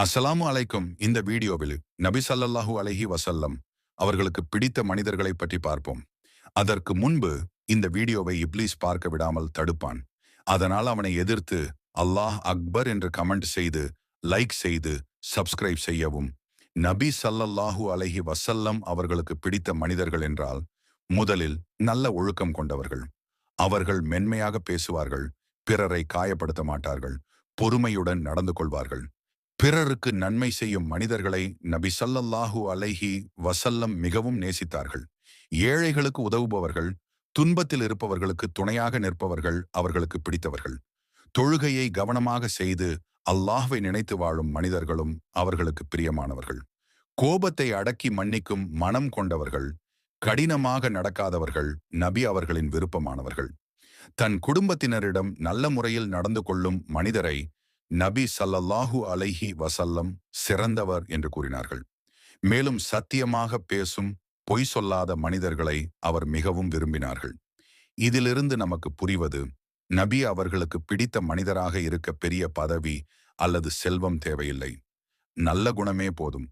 அஸ்ஸலாமு அலைக்கும். இந்த வீடியோவில் நபி ஸல்லல்லாஹு அலைஹி வஸல்லம் அவர்களுக்கு பிடித்த மனிதர்களை பற்றி பார்ப்போம். அதற்கு முன்பு இந்த வீடியோவை இப்லீஸ் பார்க்க விடாமல் தடுப்பான். அதனால் அவனை எதிர்த்து அல்லாஹ் அக்பர் என்று கமெண்ட் செய்து, லைக் செய்து, சப்ஸ்கிரைப் செய்யவும். நபி ஸல்லல்லாஹு அலைஹி வஸல்லம் அவர்களுக்கு பிடித்த மனிதர்கள் என்றால் முதலில் நல்ல ஒழுக்கம் கொண்டவர்கள். அவர்கள் மென்மையாக பேசுவார்கள், பிறரை காயப்படுத்த மாட்டார்கள், பொறுமையுடன் நடந்து கொள்வார்கள். பிறருக்கு நன்மை செய்யும் மனிதர்களை நபி ஸல்லல்லாஹு அலைஹி வஸல்லம் மிகவும் நேசித்தார்கள். ஏழைகளுக்கு உதவுபவர்கள், துன்பத்தில் இருப்பவர்களுக்கு துணையாக நிற்பவர்கள் அவர்களுக்கு பிடித்தவர்கள். தொழுகையை கவனமாக செய்து அல்லாஹ்வை நினைத்து வாழும் மனிதர்களும் அவர்களுக்கு பிரியமானவர்கள். கோபத்தை அடக்கி மன்னிக்கும் மனம் கொண்டவர்கள், கடினமாக நடக்காதவர்கள் நபி அவர்களின் விருப்பமானவர்கள். தன் குடும்பத்தினரிடம் நல்ல முறையில் நடந்து கொள்ளும் மனிதரை நபி ஸல்லல்லாஹு அலைஹி வஸல்லம் சிறந்தவர் என்று கூறினார்கள். மேலும் சத்தியமாக பேசும், பொய் சொல்லாத மனிதர்களை அவர் மிகவும் விரும்பினார்கள். இதிலிருந்து நமக்கு புரிவது, நபி அவர்களுக்கு பிடித்த மனிதராக இருக்க பெரிய பதவி அல்லது செல்வம் தேவையில்லை. நல்ல குணமே போதும்.